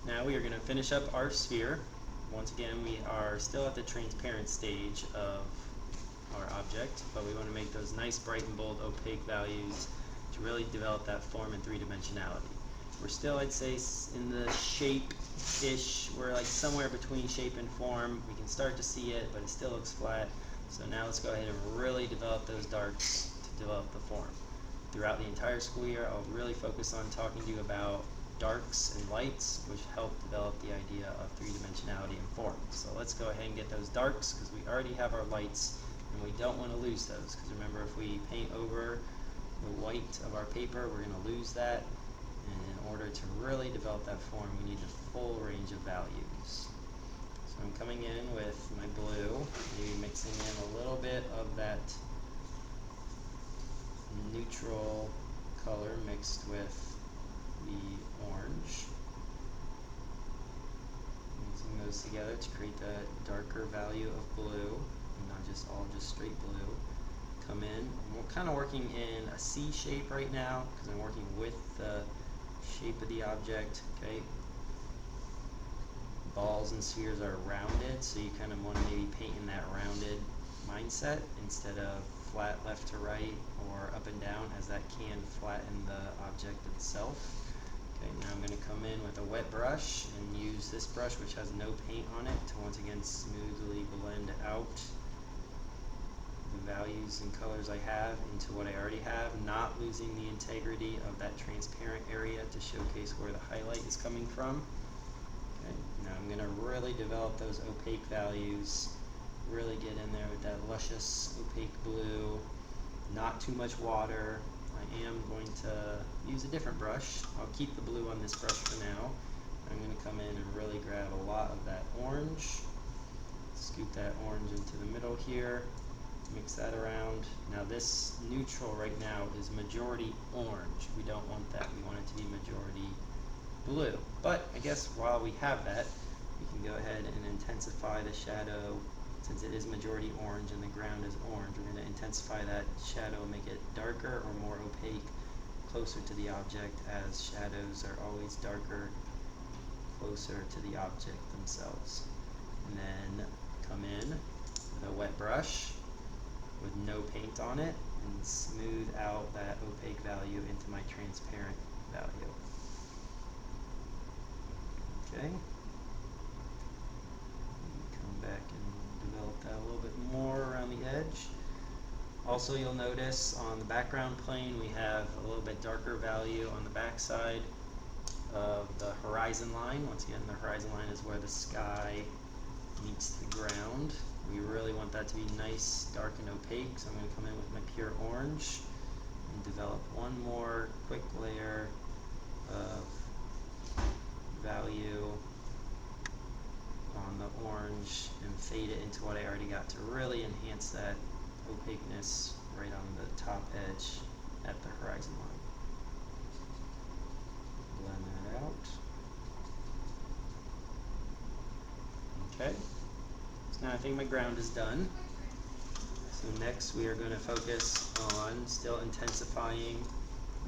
Now we are going to finish up our sphere. Once again, we are still at the transparent stage of our object, but we want to make those nice, bright and bold, opaque values to really develop that form and three-dimensionality. We're still, I'd say, in the shape-ish. We're like somewhere between shape and form. We can start to see it, but it still looks flat. So now let's go ahead and really develop those darks to develop the form. Throughout the entire school year, I'll really focus on talking to you about darks and lights, which help develop the idea of three-dimensionality and form. So let's go ahead and get those darks, because we already have our lights, and we don't want to lose those, because remember, if we paint over the white of our paper, we're going to lose that, and in order to really develop that form, we need the full range of values. So I'm coming in with my blue, maybe mixing in a little bit of that neutral color mixed with the orange. Mixing those together to create that darker value of blue, and not just all just straight blue. Come in, and we're kind of working in a C shape right now because I'm working with the shape of the object. Okay. Balls and spheres are rounded, so you kind of want to maybe paint in that rounded mindset instead of flat left to right or up and down, as that can flatten the object itself. Okay, now I'm going to come in with a wet brush and use this brush, which has no paint on it, to once again smoothly blend out the values and colors I have into what I already have, not losing the integrity of that transparent area to showcase where the highlight is coming from. Okay, now I'm going to really develop those opaque values, really get in there with that luscious opaque blue, not too much water. I am going to use a different brush. I'll keep the blue on this brush for now. I'm going to come in and really grab a lot of that orange, scoop that orange into the middle here, mix that around. Now this neutral right now is majority orange. We don't want that. We want it to be majority blue. But I guess while we have that, we can go ahead and intensify the shadow. Since it is majority orange and the ground is orange, we're going to intensify that shadow, make it darker or more opaque, closer to the object, as shadows are always darker closer to the object themselves. And then come in with a wet brush with no paint on it and smooth out that opaque value into my transparent value. Okay. Come back and develop that a little bit more around the edge. Also, you'll notice on the background plane we have a little bit darker value on the back side of the horizon line. Once again, the horizon line is where the sky meets the ground. We really want that to be nice, dark, and opaque, so I'm going to come in with my pure orange and develop one more quick layer of value on the orange and fade it into what I already got to really enhance that opaqueness right on the top edge at the horizon line. Blend that out. Okay, so now I think my ground is done. So next we are going to focus on still intensifying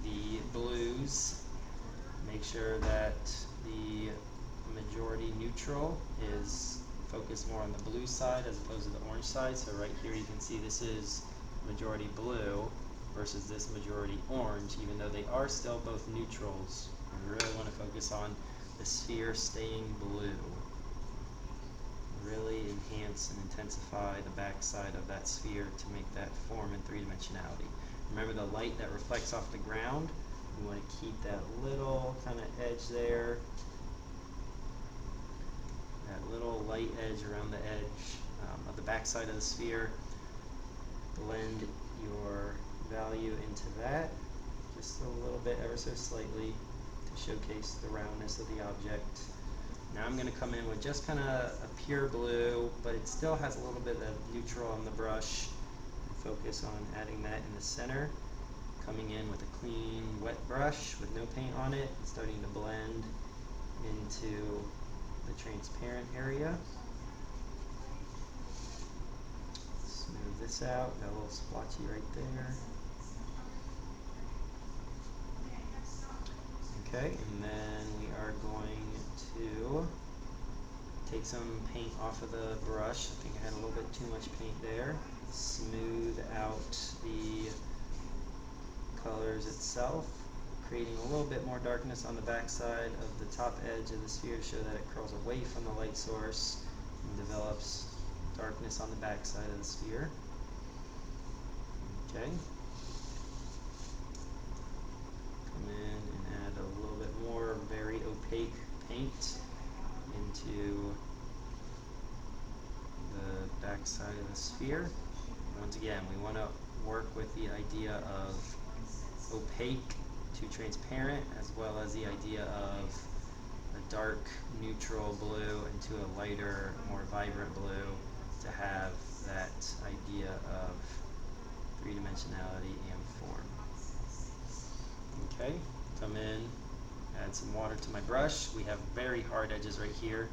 the blues. Make sure that the majority neutral is focused more on the blue side as opposed to the orange side. So right here you can see this is majority blue versus this majority orange, even though they are still both neutrals. We really want to focus on the sphere staying blue. Really enhance and intensify the back side of that sphere to make that form in three-dimensionality. Remember the light that reflects off the ground, we want to keep that little kind of edge there, that little light edge around the edge of the back side of the sphere. Blend your value into that just a little bit, ever so slightly, to showcase the roundness of the object. Now I'm going to come in with just kind of a pure blue, but it still has a little bit of neutral on the brush, and focus on adding that in the center. Coming in with a clean wet brush with no paint on it, and starting to blend into the transparent area. Smooth this out, got a little splotchy right there. Okay, and then we are going to take some paint off of the brush. I think I had a little bit too much paint there. Smooth out the colors itself, creating a little bit more darkness on the back side of the top edge of the sphere to show that it curls away from the light source and develops darkness on the back side of the sphere. Okay. Come in and add a little bit more very opaque paint into the back side of the sphere. Once again, we want to work with the idea of opaque to transparent, as well as the idea of a dark neutral blue into a lighter, more vibrant blue to have that idea of three-dimensionality and form. Okay, come in, add some water to my brush. We have very hard edges right here.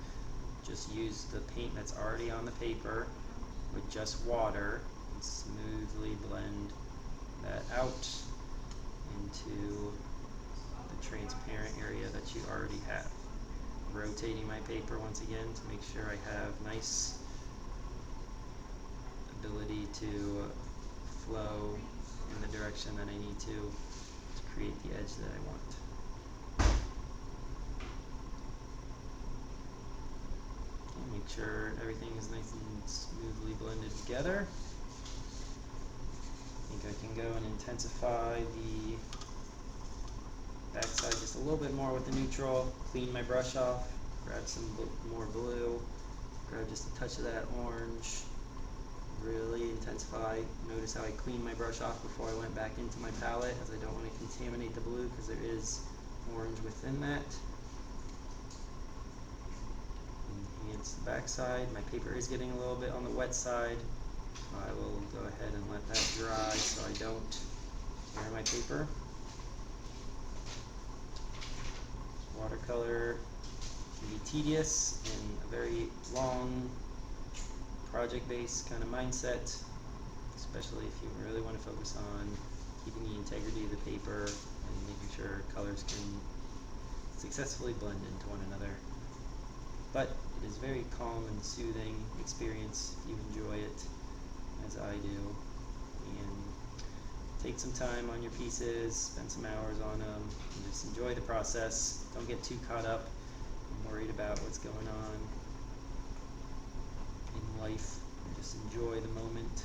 Just use the paint that's already on the paper with just water and smoothly blend that out into the transparent area that you already have. Rotating my paper once again to make sure I have nice ability to flow in the direction that I need to create the edge that I want. Okay, make sure everything is nice and smoothly blended together. I think I can go and intensify the backside just a little bit more with the neutral, clean my brush off, grab some more blue, grab just a touch of that orange, really intensify. Notice how I cleaned my brush off before I went back into my palette, as I don't want to contaminate the blue because there is orange within that. Enhance the backside. My paper is getting a little bit on the wet side. I will go ahead and let that dry so I don't tear my paper. Watercolor can be tedious in a very long project-based kind of mindset, especially if you really want to focus on keeping the integrity of the paper and making sure colors can successfully blend into one another. But it is very calm and soothing experience if you enjoy it, as I do. And take some time on your pieces, spend some hours on them, and just enjoy the process. Don't get too caught up and worried about what's going on in life. Just enjoy the moment.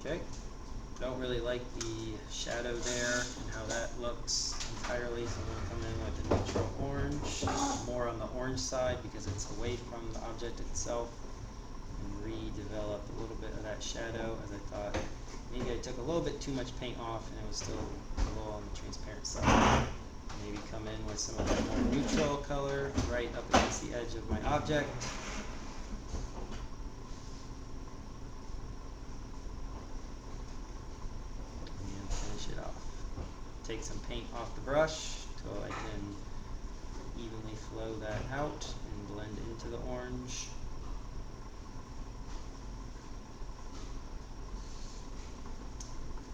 Okay. Don't really like the shadow there and how that looks entirely, so I'm going to come in with a neutral orange, more on the orange side because it's away from the object itself, and redevelop a little bit of that shadow, as I thought maybe I took a little bit too much paint off and it was still a little on the transparent side. Maybe come in with some of that more neutral color right up against the edge of my object. And finish it off. Take some paint off the brush so I can evenly flow that out and blend into the orange.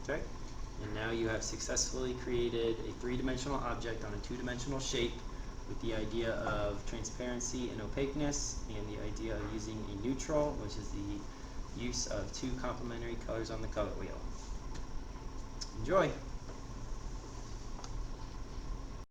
Okay, and now you have successfully created a three-dimensional object on a two-dimensional shape with the idea of transparency and opaqueness, and the idea of using a neutral, which is the use of two complementary colors on the color wheel. Enjoy!